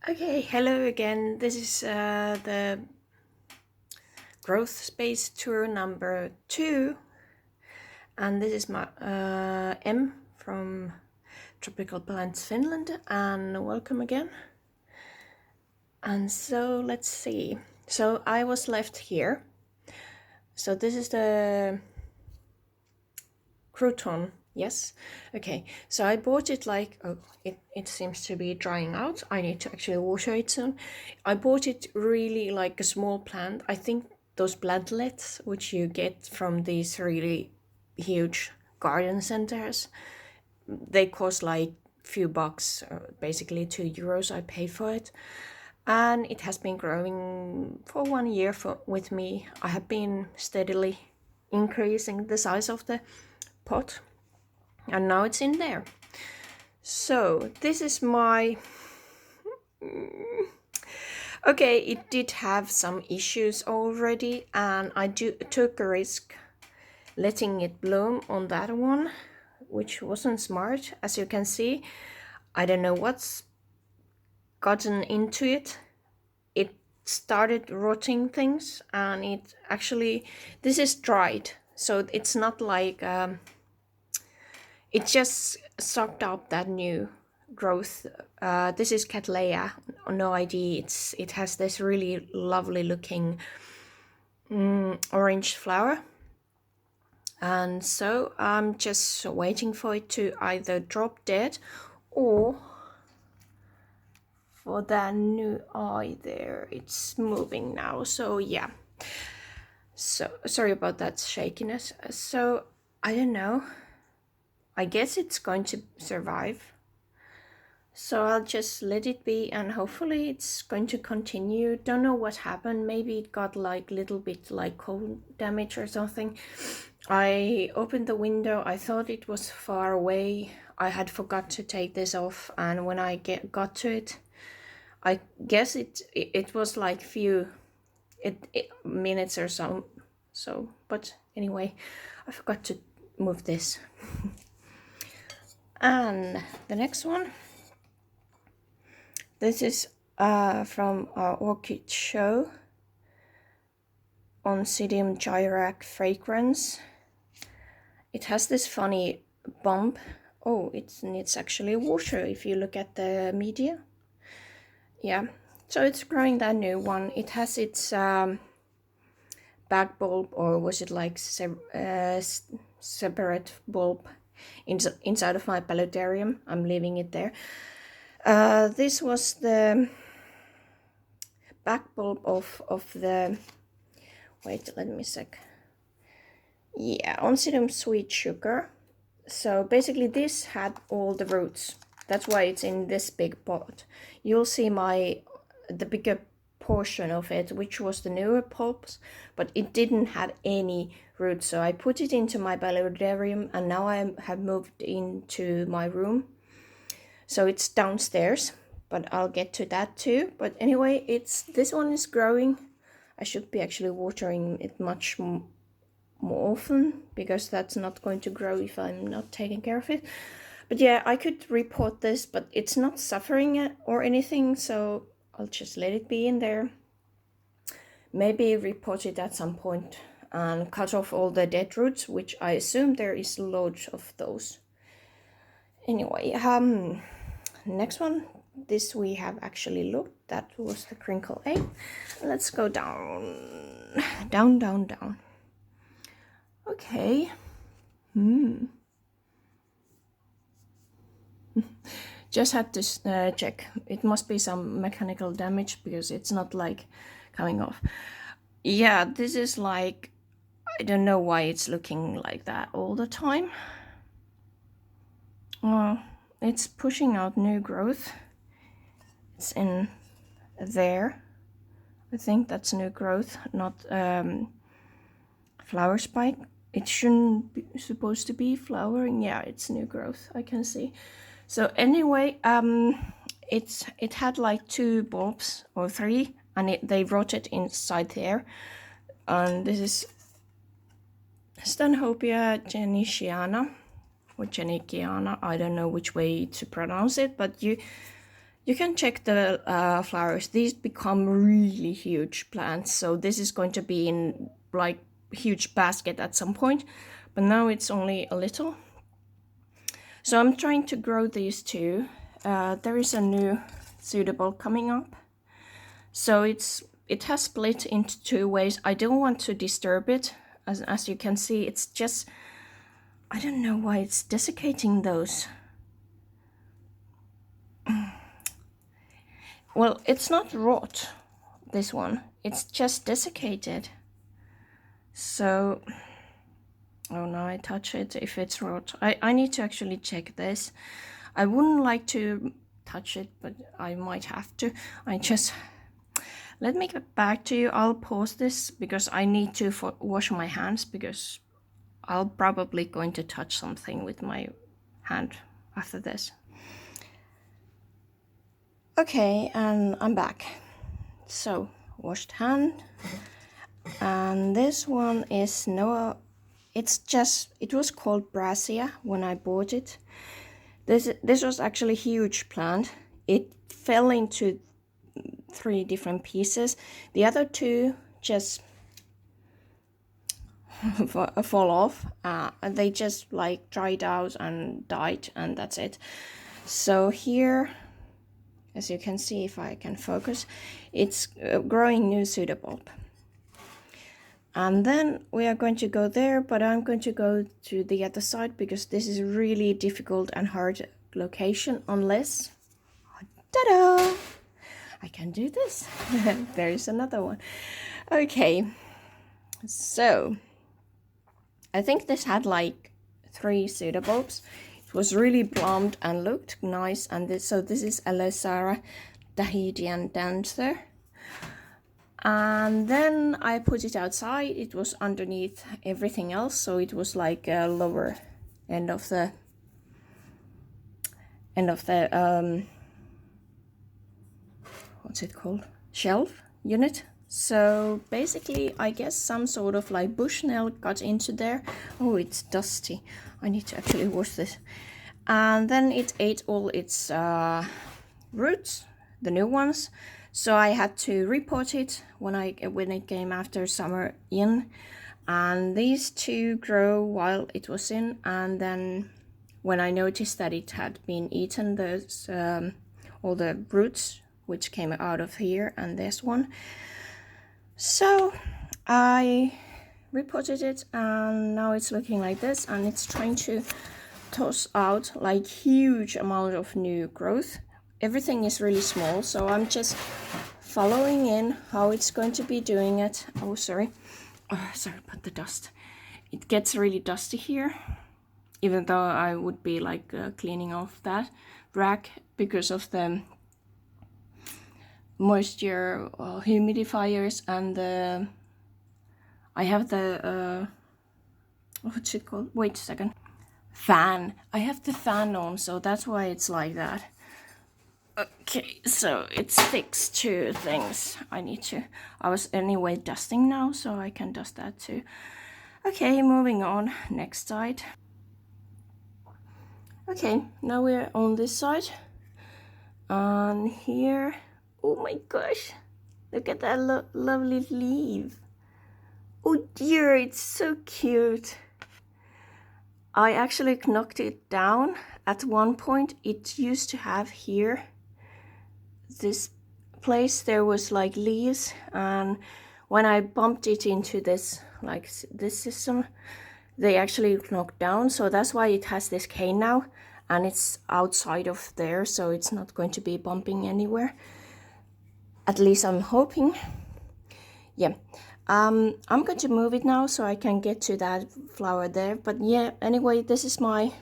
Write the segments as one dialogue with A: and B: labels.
A: Okay, hello again. This is the Growthspace tour number 2, and this is my M from Tropical Plants Finland, and welcome again. And so let's see. So I was left here. So this is the crouton. Yes. Okay. So I bought it it seems to be drying out. I need to actually water it soon. I bought it really like a small plant. I think those plantlets which you get from these really huge garden centers, they cost like few bucks, basically €2 I paid for it. And it has been growing for 1 year with me. I have been steadily increasing the size of the pot, and now it's in there. So this is my okay, it did have some issues already, and I took a risk letting it bloom on that one, which wasn't smart. As you can see, I don't know what's gotten into it. It started rotting things, and it actually, this is dried, so it's not like it just sucked up that new growth. This is Calathea, no ID. It has this really lovely looking orange flower, and so I'm just waiting for it to either drop dead or for that new eye there. It's moving now, so yeah. So sorry about that shakiness. So I don't know. I guess it's going to survive. So I'll just let it be, and hopefully it's going to continue. Don't know what happened. Maybe it got like little bit like cold damage or something. I opened the window. I thought it was far away. I had forgot to take this off, and when I got to it, I guess it was like few minutes or so. So, but anyway, I forgot to move this. And the next one. This is from our orchid show, Oncidium gyrac fragrance. It has this funny bump. Oh, it needs actually water if you look at the media. Yeah, so it's growing that new one. It has its back bulb, or was it like separate bulb inside of my paludarium. I'm leaving it there. This was the back bulb of the, wait, let me sec. Yeah, Oncidium sweet sugar. So basically this had all the roots. That's why it's in this big pot. You'll see the bigger portion of it, which was the newer bulbs, but it didn't have any roots. So I put it into my paludarium, and now I have moved into my room. So it's downstairs, but I'll get to that too. But anyway, this one is growing. I should be actually watering it much more often, because that's not going to grow if I'm not taking care of it. But yeah, I could report this, but it's not suffering or anything, so I'll just let it be in there. Maybe report it at some point and cut off all the dead roots, which I assume there is loads of those. Anyway, next one. This we have actually looked. That was the crinkle 8. Let's go down. Down, down, down. Okay. Just had to check. It must be some mechanical damage, because it's not like coming off. Yeah, this is like, I don't know why it's looking like that all the time. It's pushing out new growth. It's in there. I think that's new growth, not flower spike. It shouldn't be supposed to be flowering. Yeah, it's new growth, I can see. So anyway, it had like 2 bulbs or 3, and they rotted inside there. And this is Stanhopea geniciana or geniciana. I don't know which way to pronounce it, but You can check the flowers. These become really huge plants. So this is going to be in like huge basket at some point, but now it's only a little. So I'm trying to grow these two. There is a new suitable coming up. So it has split into two ways. I don't want to disturb it. As you can see, it's just, I don't know why it's desiccating those. Well, it's not rot, this one. It's just desiccated. So, oh no, I touch it if it's rot. I need to actually check this. I wouldn't like to touch it, but I might have to. Let me get back to you. I'll pause this because I need to wash my hands, because I'll probably going to touch something with my hand after this. Okay, and I'm back. So, washed hand. And this one is it was called Brassia when I bought it. This was actually a huge plant. It fell into 3 different pieces. The other 2 just fall off. They just like dried out and died, and that's it. So here, as you can see, if I can focus, it's growing new pseudobulb. And then we are going to go there, but I'm going to go to the other side because this is really difficult and hard location, unless, ta-da, I can do this. There is another one. Okay, so I think this had like 3 pseudobulbs. It was really plumped and looked nice. And this is Aloesara Dahidian Dancer. And then I put it outside. It was underneath everything else, so it was like a lower end of the what's it called, shelf unit. So basically, I guess some sort of like bushnell got into there. Oh, it's dusty. I need to actually wash this. And then it ate all its roots, the new ones. So I had to repot it when it came after summer in. And these 2 grow while it was in. And then when I noticed that it had been eaten, those all the roots which came out of here and this one. So I repotted it, and now it's looking like this, and it's trying to toss out like huge amount of new growth. Everything is really small, so I'm just following in how it's going to be doing it. Oh, sorry about the dust. It gets really dusty here, even though I would be like cleaning off that rack because of the moisture humidifiers, and I have the what's it called? Wait a second. Fan. I have the fan on, so that's why it's like that. Okay, so it's fixed 2 things. I was anyway dusting now, so I can dust that too. Okay, moving on. Next side. Okay, now we're on this side. And here, oh my gosh, look at that lovely leaf. Oh dear, it's so cute. I actually knocked it down at one point. It used to have here, this place, there was like leaves, and when I bumped it into this system, they actually knocked down. So that's why it has this cane now, and it's outside of there, so it's not going to be bumping anywhere. At least I'm hoping. Yeah. I'm going to move it now so I can get to that flower there. But yeah, anyway, this is my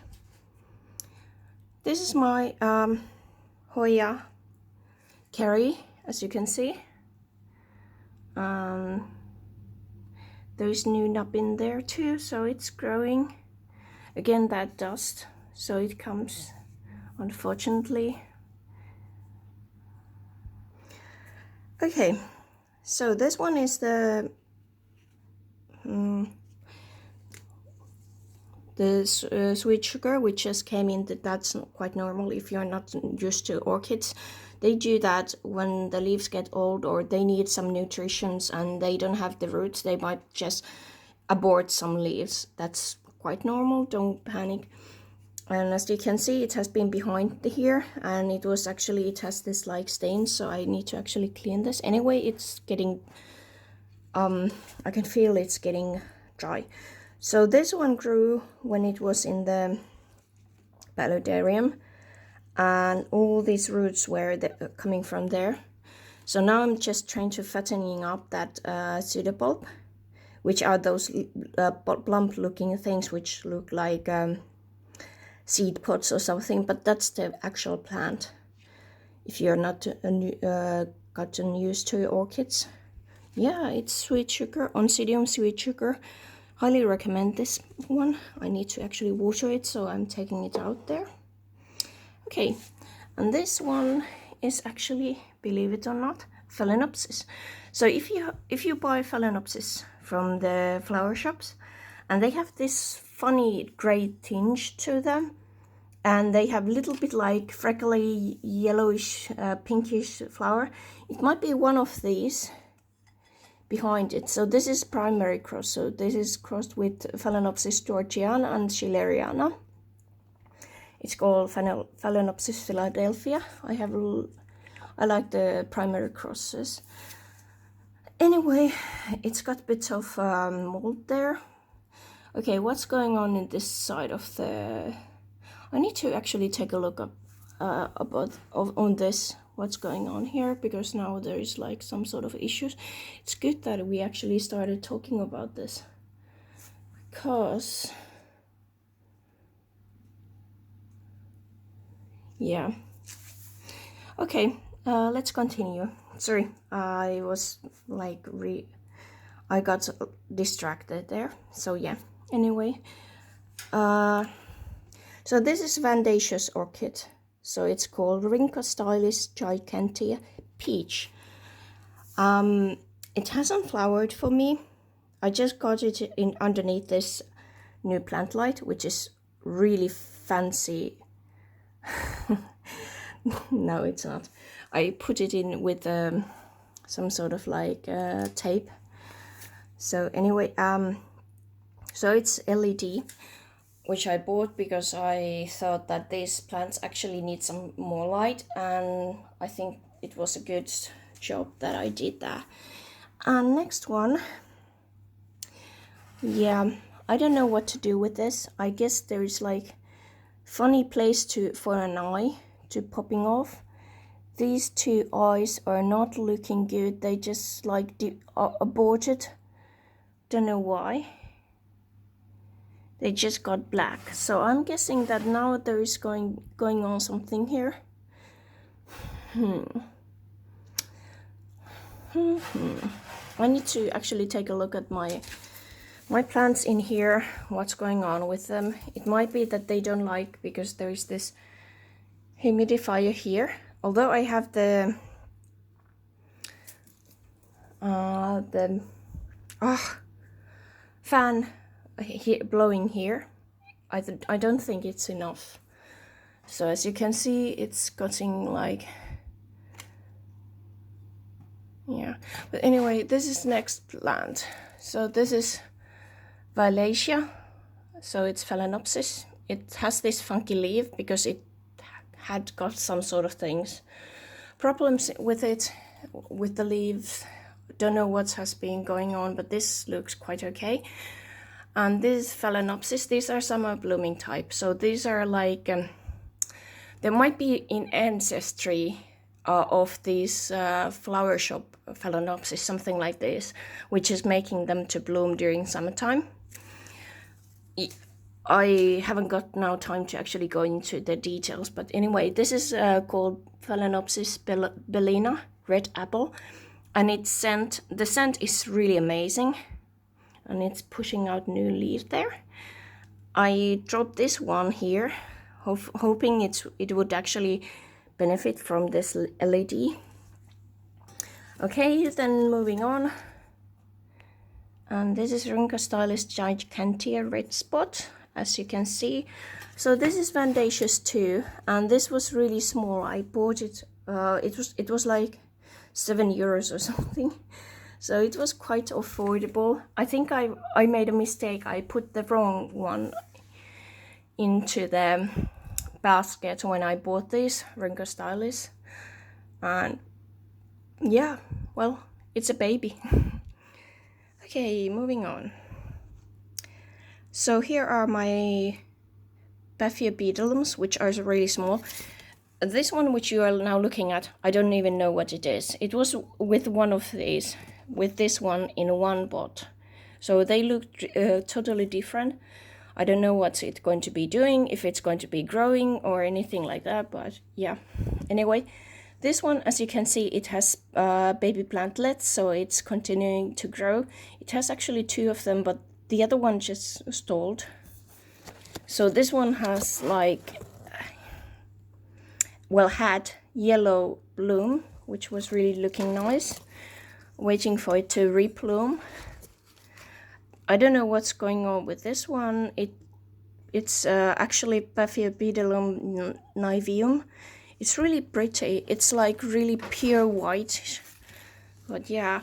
A: Hoya Carrie, as you can see. There's new nub in there too, so it's growing. Again, that dust, so it comes, unfortunately. Okay, so this one is the sweet sugar, which just came in. That's quite normal if you're not used to orchids they do that when the leaves get old or they need some nutrition and they don't have the roots. They might just abort some leaves. That's quite normal, don't panic. And as you can see, it has been behind here, and it has this like stain, so I need to actually clean this. Anyway, it's getting, I can feel it's getting dry. So this one grew when it was in the paludarium, and all these roots were coming from there. So now I'm just trying to fattening up that pseudopulp, which are those plump looking things which look like seed pods or something, but that's the actual plant. If you're not gotten used to orchids. Yeah, it's sweet sugar, Oncidium sweet sugar. Highly recommend this one. I need to actually water it, so I'm taking it out there. Okay, and this one is actually, believe it or not, Phalaenopsis. So if you buy Phalaenopsis from the flower shops, and they have this funny gray tinge to them, and they have a little bit like freckly yellowish pinkish flower, it might be one of these behind it. So this is primary cross, so this is crossed with Phalaenopsis georgiana and schilleriana. It's called Phalaenopsis Philadelphia. I like the primary crosses. Anyway, it's got bits of mold there. Okay, what's going on in this side of the... I need to actually take a look up on this, what's going on here, because now there is like some sort of issues. It's good that we actually started talking about this, because yeah. Okay, let's continue. Sorry, I was like I got distracted there. So yeah, anyway, so this is Vandaceous orchid. So it's called Rhynchostylis gigantea peach. It hasn't flowered for me. I just got it in underneath this new plant light, which is really fancy. No, it's not. I put it in with some sort of like tape. So anyway, so it's LED, which I bought because I thought that these plants actually need some more light, and I think it was a good job that I did that. And next one, yeah, I don't know what to do with this. I guess there is like funny place for an eye to popping off. These two eyes are not looking good. They just like aborted. Don't know why. They just got black. So I'm guessing that now there is going on something here. I need to actually take a look at my plants in here, what's going on with them. It might be that they don't like, because there is this humidifier here. Although I have the fan here, blowing here, I don't think it's enough. So as you can see, it's getting like, yeah. But anyway, this is next plant. So this is Violacia. So it's Phalaenopsis. It has this funky leaf because it had got some sort of problems with it, with the leaves. Don't know what has been going on, but this looks quite okay. And this Phalaenopsis, these are summer blooming type. So these are like, there might be in ancestry of these flower shop Phalaenopsis, something like this, which is making them to bloom during summertime. I haven't got now time to actually go into the details, but anyway, this is called Phalaenopsis bellina, red apple, and the scent is really amazing, and it's pushing out new leaf there. I dropped this one here, hoping it would actually benefit from this LED. Okay, then moving on. And this is Rhynchostylis gigantea red spot, as you can see. So this is Vandaceous too, and this was really small. I bought it It was like €7 or something. So it was quite affordable. I think I made a mistake. I put the wrong one into the basket when I bought these Ringo Stylists. And yeah, well, it's a baby. Okay, moving on. So here are my Paphiopedilums, which are really small. This one, which you are now looking at, I don't even know what it is. It was with one of these, with this one in one pot. So they look totally different. I don't know what's it going to be doing, if it's going to be growing or anything like that, but yeah. Anyway, this one, as you can see, it has baby plantlets, so it's continuing to grow. It has actually 2 of them, but the other one just stalled. So this one has like, well, had yellow bloom, which was really looking nice, waiting for it to replume. I don't know what's going on with this one. It's actually Paphiopedilum niveum. It's really pretty. It's like really pure white, but yeah,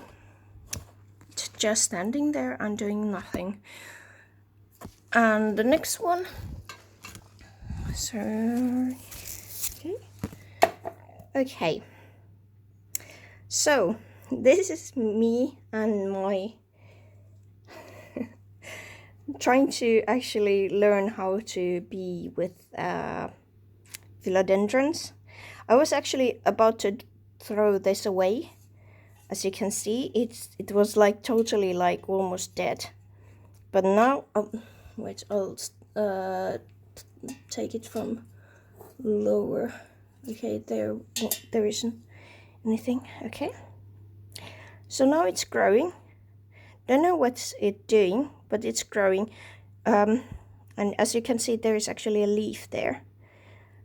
A: it's just standing there and doing nothing. And the next one, so okay, so this is me and my trying to actually learn how to be with philodendrons. I was actually about to throw this away. As you can see, it was like totally like almost dead. But now, wait, I'll take it from lower. Okay, there isn't anything. Okay, so now it's growing. Don't know what's it doing, but it's growing. And as you can see, there is actually a leaf there.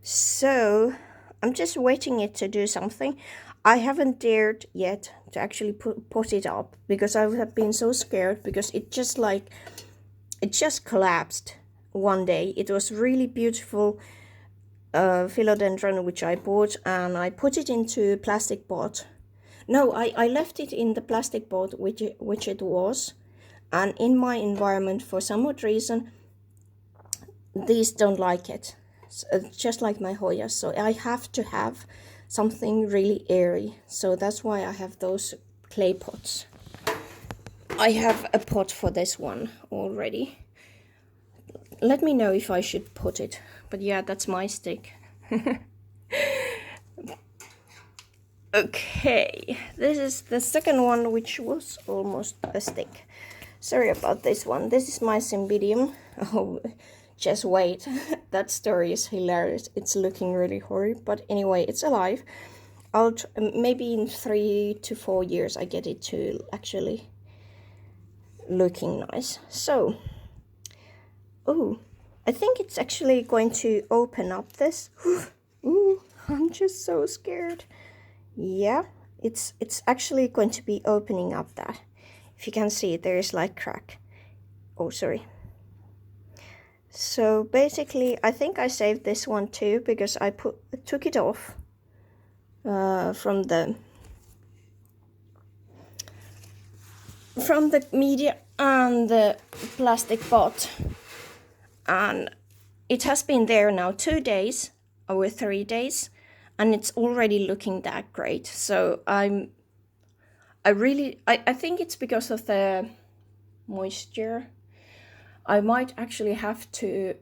A: So I'm just waiting it to do something. I haven't dared yet to actually put it up because I have been so scared, because it just collapsed one day. It was really beautiful philodendron which I bought, and I put it into a plastic pot. No, I left it in the plastic pot which it was, and in my environment, for some odd reason, these don't like it. Just like my Hoyas, so I have to have something really airy. So that's why I have those clay pots. I have a pot for this one already. Let me know if I should put it. But yeah, that's my stick. Okay, this is the second one, which was almost a stick. Sorry about this one. This is my Cymbidium. Oh, just wait. That story is hilarious. It's looking really horrid, but anyway, it's alive. I'll maybe in 3 to 4 years I get it to actually looking nice. So, oh, I think it's actually going to open up this. Ooh, I'm just so scared. Yeah, it's actually going to be opening up that. If you can see, there is like crack. Oh, sorry. So basically, I think I saved this one too, because I took it off from the media and the plastic pot, and it has been there now 2 days or 3 days, and it's already looking that great. So I think it's because of the moisture. I might actually have to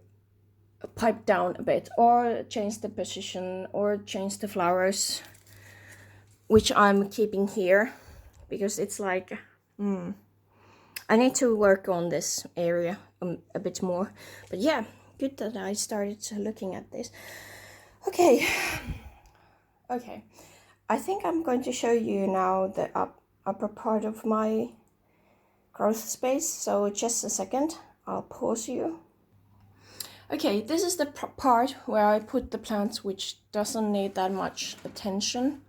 A: pipe down a bit, or change the position, or change the flowers, which I'm keeping here, because it's like I need to work on this area a bit more. But yeah, good that I started looking at this. Okay, I think I'm going to show you now the upper part of my Growthspace, so just a second, I'll pause you. Okay, this is the part where I put the plants which doesn't need that much attention,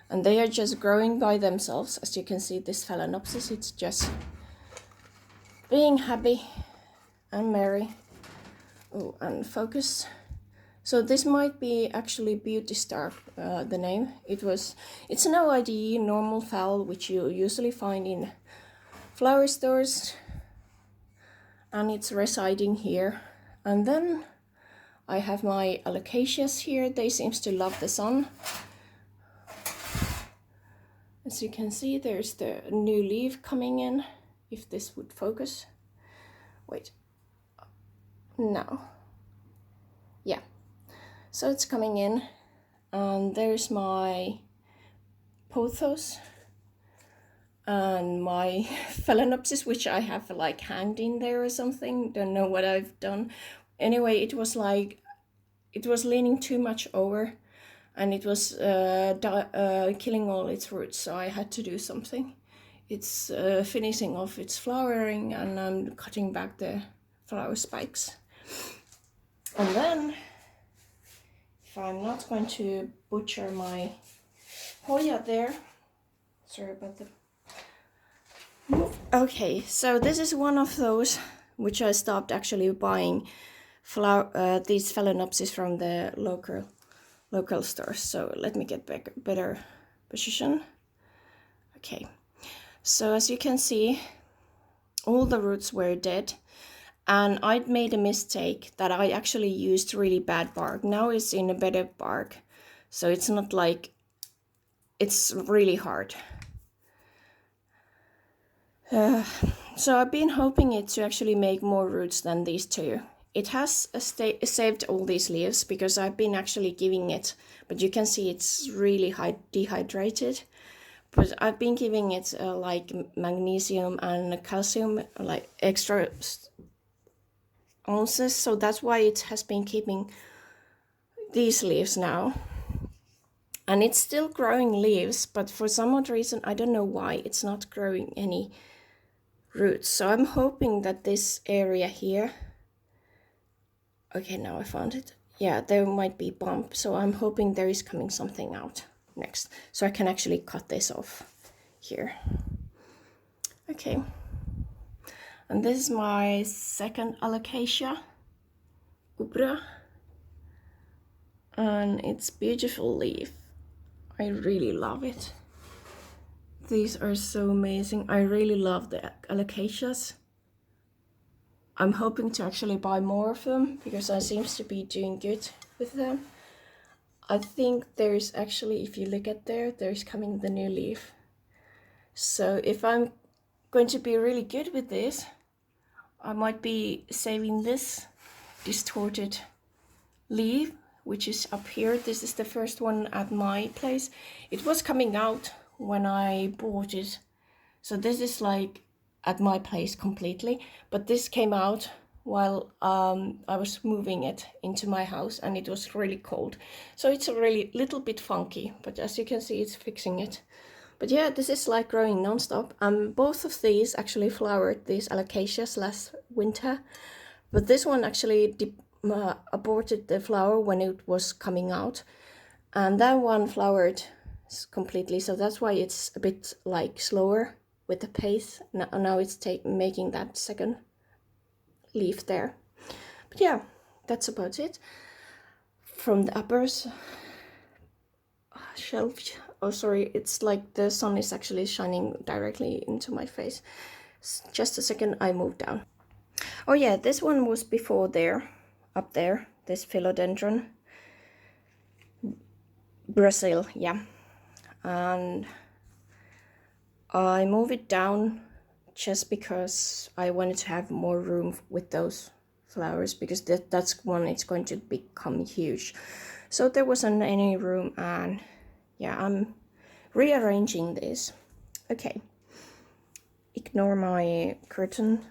A: and they are just growing by themselves. As you can see, this Phalaenopsis, it's just being happy and merry. Oh, and focus. So this might be actually Beauty Star, the name. It's an OID normal fowl, which you usually find in flower stores, and it's residing here. And then I have my alocasias here. They seems to love the sun. As you can see, there's the new leaf coming in, if this would focus. Wait, no. Yeah, so it's coming in, and there's my pothos and my phalaenopsis, which I have like hanged in there or something. Don't know what I've done. Anyway, it was leaning too much over, and it was killing all its roots, so I had to do something. It's finishing off its flowering, and I'm cutting back the flower spikes. And then, if I'm not going to butcher my Hoya there, sorry about the move. Okay, so this is one of those which I stopped actually buying these phalaenopsis from the local stores. So let me get back better position. Okay, so as you can see, all the roots were dead, and I'd made a mistake that I actually used really bad bark. Now it's in a better bark, so it's not like it's really hard. So I've been hoping it to actually make more roots than these two. It has saved all these leaves because I've been actually giving it, but you can see it's really dehydrated. But I've been giving it like magnesium and calcium, like extra ounces, so that's why it has been keeping these leaves now. And it's still growing leaves, but for some odd reason, I don't know why, it's not growing any roots. So I'm hoping that this area here, okay, now I found it. Yeah, there might be bump, so I'm hoping there is coming something out next, so I can actually cut this off here. Okay, and this is my second alocasia, Ubra, and it's beautiful leaf. I really love it. These are so amazing. I really love the alocasias. I'm hoping to actually buy more of them because I seems to be doing good with them. I think there's actually, if you look at there's coming the new leaf. So if I'm going to be really good with this, I might be saving this distorted leaf, which is up here. This is the first one at my place. It was coming out when I bought it, so this is like at my place completely, but this came out while I was moving it into my house, and it was really cold, so it's a really little bit funky, but as you can see, it's fixing it. But yeah, this is like growing non-stop. Both of these actually flowered, these alocasias, last winter, but this one actually aborted the flower when it was coming out, and that one flowered completely, so that's why it's a bit like slower with the pace. Now it's making that second leaf there. But yeah, that's about it from the uppers shelf. Oh sorry, it's like the sun is actually shining directly into my face. Just a second, I moved down. Oh yeah, this one was before there, up there, this philodendron Brazil, yeah, and I moved it down just because I wanted to have more room with those flowers, because that's when it's going to become huge. So there wasn't any room, and yeah, I'm rearranging this. Okay, ignore my curtain.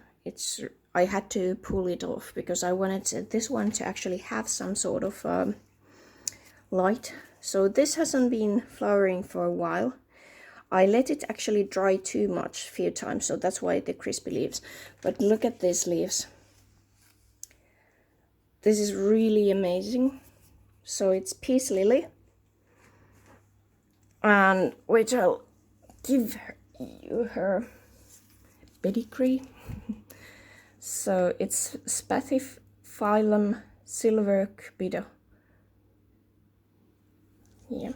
A: I had to pull it off because I wanted this one to actually have some sort of light. So this hasn't been flowering for a while. I let it actually dry too much a few times, so that's why the crispy leaves. But look at these leaves. This is really amazing. So it's peace lily, and which I'll give you her pedigree. So it's Spathiphyllum silver cupido. Yeah,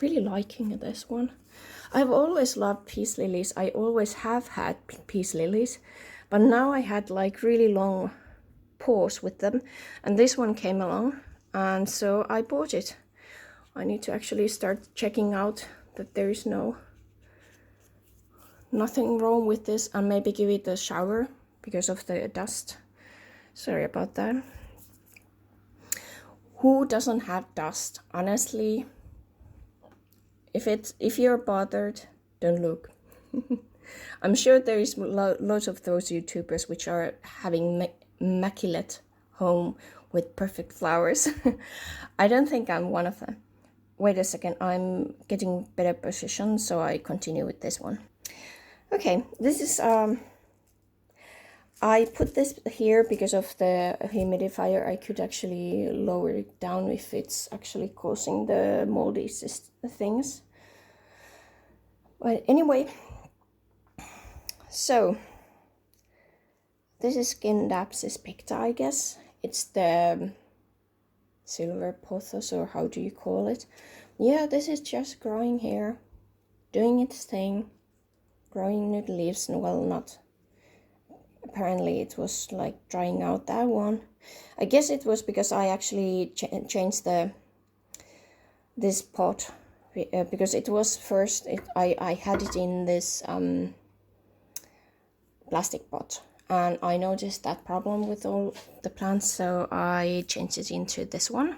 A: really liking this one. I've always loved peace lilies. I always have had peace lilies, but now I had like really long pause with them, and this one came along, and so I bought it. I need to actually start checking out that there is nothing wrong with this, and maybe give it a shower because of the dust. Sorry about that. Who doesn't have dust? Honestly, if you're bothered, don't look. I'm sure there is lots of those YouTubers which are having immaculate home with perfect flowers. I don't think I'm one of them. Wait a second, I'm getting better position, so I continue with this one. Okay, this is I put this here because of the humidifier. I could actually lower it down if it's actually causing the moldy things. But anyway, so this is Scindapsus picta, I guess. It's the silver pothos, or how do you call it? Yeah, this is just growing here, doing its thing, growing new leaves. Well, not. Apparently it was like drying out, that one. I guess it was because I actually changed this pot, because it was first, I had it in this plastic pot, and I noticed that problem with all the plants, so I changed it into this one.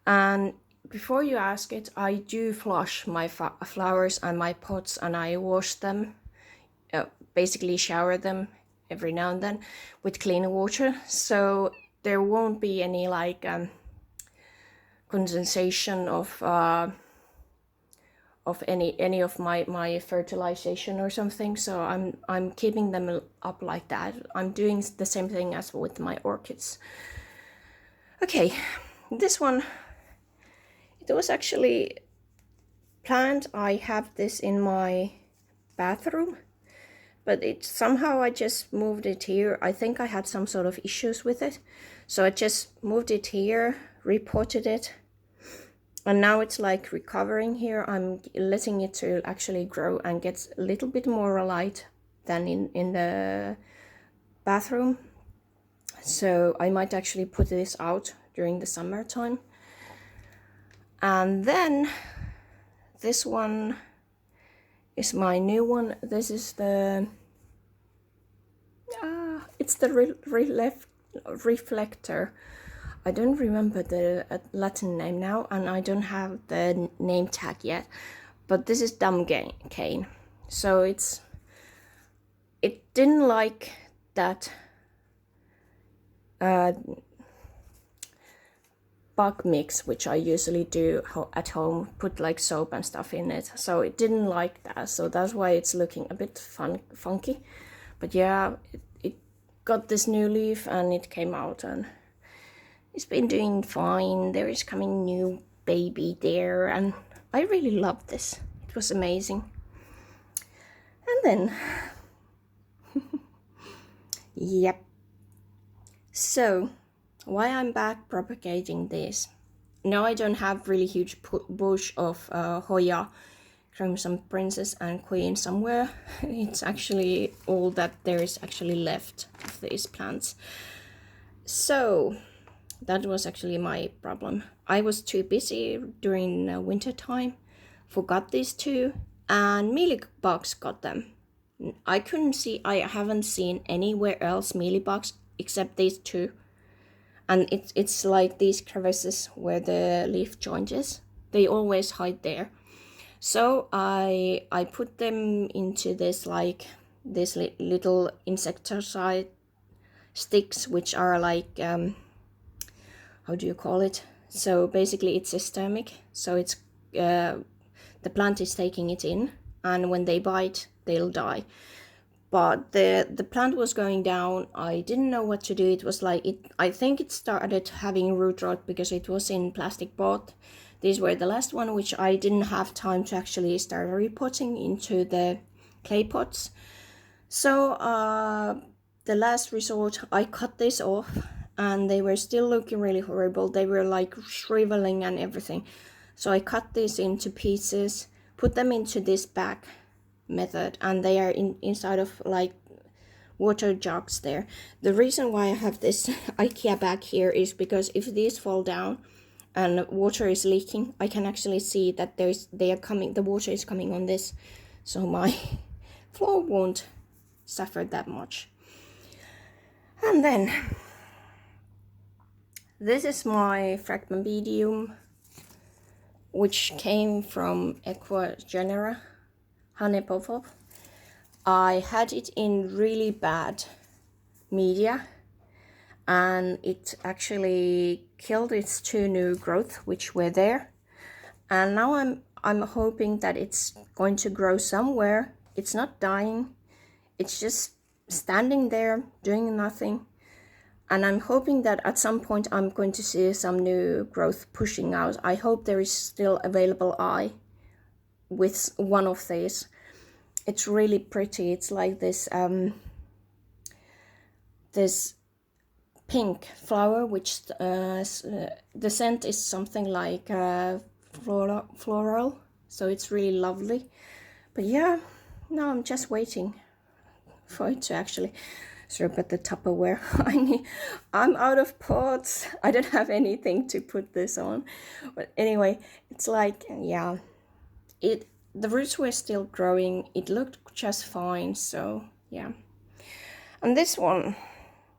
A: And before you ask it, I do flush my flowers and my pots, and I wash them, basically shower them every now and then with clean water, so there won't be any like condensation of any of my fertilization or something. So I'm keeping them up like that. I'm doing the same thing as with my orchids. Okay, this one, it was actually planned. I have this in my bathroom, but it somehow I just moved it here. I think I had some sort of issues with it, so I just moved it here, repotted it, and now it's like recovering here. I'm letting it to actually grow and get a little bit more light than in the bathroom. So I might actually put this out during the summertime. And then this one is my new one. This is the it's the reflector. I don't remember the Latin name now, and I don't have the name tag yet, but this is dumb cane. So it didn't like that bug mix, which I usually do at home, put like soap and stuff in it. So it didn't like that, so that's why it's looking a bit funky. But yeah, it got this new leaf and it came out, and it's been doing fine. There is coming new baby there, and I really love this. It was amazing. And then yep, so why I'm back propagating this. Now I don't have really huge bush of Hoya, Crimson Princess and Queen somewhere. It's actually all that there is actually left of these plants. So that was actually my problem. I was too busy during winter time, forgot these two, and mealybugs got them. I haven't seen anywhere else mealybugs except these two. And it's like these crevices where the leaf joint is. They always hide there. So I put them into this little insecticide sticks, which are like how do you call it? So basically it's systemic. So it's the plant is taking it in, and when they bite, they'll die. But the plant was going down. I didn't know what to do. It was like I think it started having root rot because it was in plastic pot. These were the last one, which I didn't have time to actually start repotting into the clay pots. So the last resort, I cut this off, and they were still looking really horrible. They were like shriveling and everything. So I cut these into pieces, put them into this bag method, and they are inside of like water jugs there. The reason why I have this IKEA bag here is because if these fall down and water is leaking, I can actually see that the water is coming on this, so my floor won't suffer that much. And then this is my fragment medium, which came from Equa Genera Honey Pop. I had it in really bad media, and it actually killed its 2 new growth which were there, and now I'm hoping that it's going to grow somewhere. It's not dying, it's just standing there doing nothing, and I'm hoping that at some point I'm going to see some new growth pushing out. I hope there is still available eye with one of these. It's really pretty. It's like this this pink flower, which the scent is something like floral, so it's really lovely. But yeah, now I'm just waiting for it to actually put the Tupperware. I'm out of pots. I don't have anything to put this on. But anyway, it's like, yeah, the roots were still growing. It looked just fine, so yeah. And this one,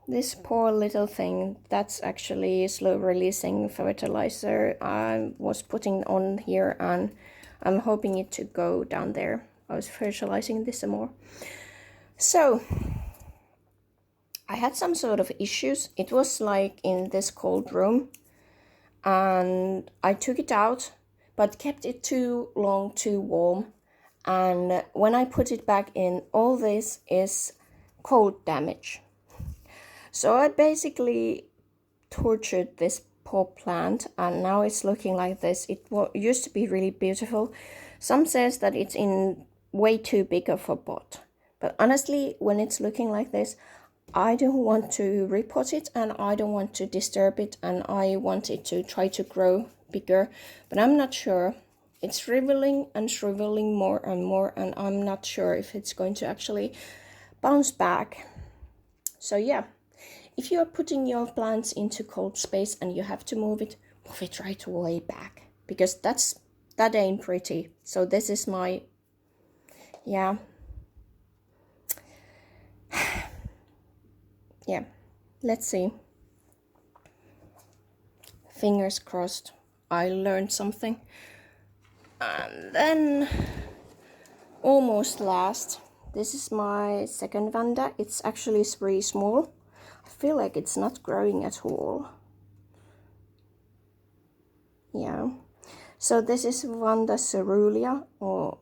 A: this poor little thing, that's actually slow releasing fertilizer I was putting on here, and I'm hoping it to go down there. I was fertilizing this some more. So I had some sort of issues. It was like in this cold room, and I took it out, but kept it too long, too warm. And when I put it back in, all this is cold damage. So I basically tortured this poor plant, and now it's looking like this. It used to be really beautiful. Some says that it's in way too big of a pot. But honestly, when it's looking like this, I don't want to repot it, and I don't want to disturb it, and I want it to try to grow bigger. But I'm not sure. It's shriveling and shriveling more and more, and I'm not sure if it's going to actually bounce back. So yeah, if you're putting your plants into cold space and you have to move it right away back, because that ain't pretty. So this is my, yeah. Yeah, let's see. Fingers crossed I learned something. And then almost last, this is my second Vanda. It's actually very small. I feel like it's not growing at all. Yeah. So this is Vanda cerulean, or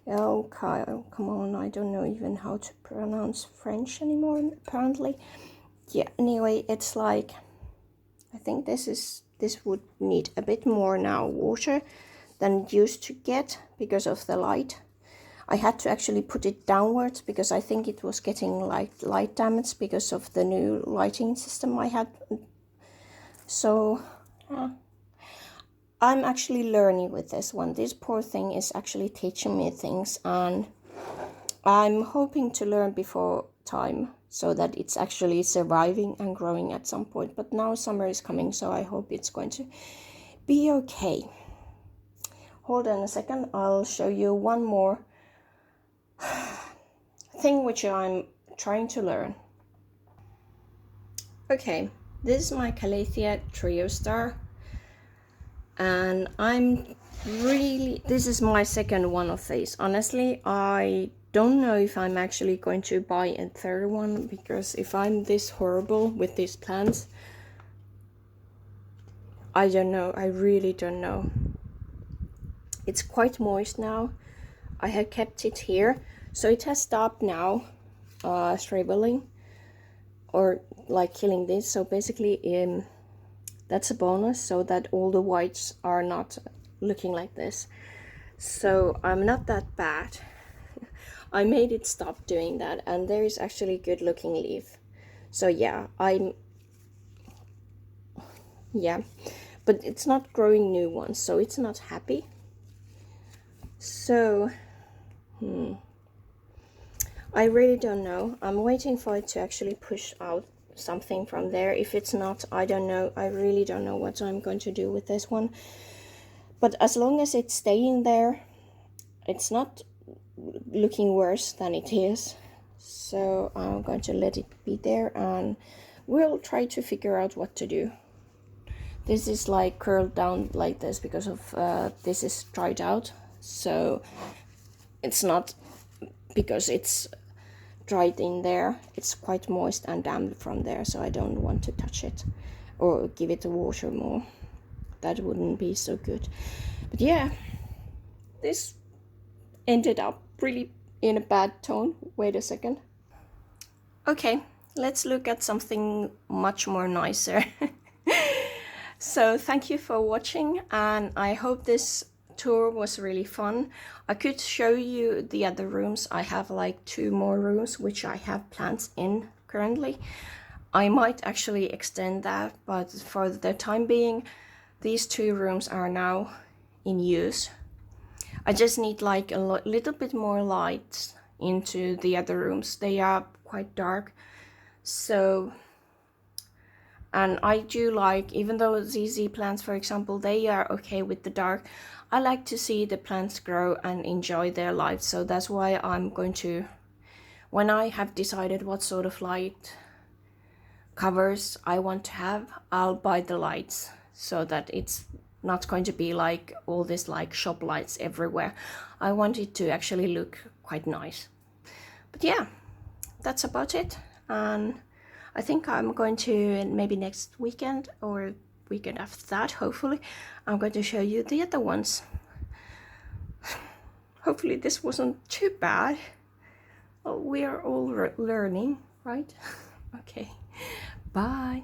A: oh, come on, I don't know even how to pronounce French anymore, apparently. Yeah, anyway, it's like, I think this would need a bit more now water than it used to get because of the light. I had to actually put it downwards because I think it was getting like light damage because of the new lighting system I had. So I'm actually learning with this one. This poor thing is actually teaching me things, and I'm hoping to learn before time so that it's actually surviving and growing at some point. But now summer is coming, so I hope it's going to be okay. Hold on a second, I'll show you one more thing which I'm trying to learn. Okay, this is my Calathea Trio Star, and this is my second one of these. Honestly, I don't know if I'm actually going to buy a third one, because if I'm this horrible with these plants, I don't know. I really don't know. It's quite moist now. I had kept it here, so it has stopped now shriveling or like killing this. So basically that's a bonus, so that all the whites are not looking like this. So I'm not that bad. I made it stop doing that, and there is actually good looking leaf. So yeah, Yeah, but it's not growing new ones, so it's not happy. So I really don't know. I'm waiting for it to actually push out something from there. If it's not, I don't know. I really don't know what I'm going to do with this one. But as long as it's staying there, it's not looking worse than it is. So I'm going to let it be there, and we'll try to figure out what to do. This is like curled down like this because of this is dried out. So it's not because it's dried in there, it's quite moist and damp from there, so I don't want to touch it or give it a water more. That wouldn't be so good. But yeah, this ended up really in a bad tone. Wait a second. Okay, let's look at something much more nicer. So thank you for watching, and I hope this tour was really fun. I could show you the other rooms. I have like 2 more rooms which I have plants in currently. I might actually extend that, but for the time being, these 2 rooms are now in use. I just need like a little bit more light into the other rooms. They are quite dark, so, and I do like, even though ZZ plants, for example, they are okay with the dark, I like to see the plants grow and enjoy their life. So that's why I'm going to, when I have decided what sort of light covers I want to have, I'll buy the lights so that it's not going to be like all this like shop lights everywhere. I want it to actually look quite nice. But yeah, that's about it. And I think I'm going to, maybe next weekend or weekend after that, hopefully, I'm going to show you the other ones. Hopefully this wasn't too bad. Well, we are all learning, right? Okay, bye.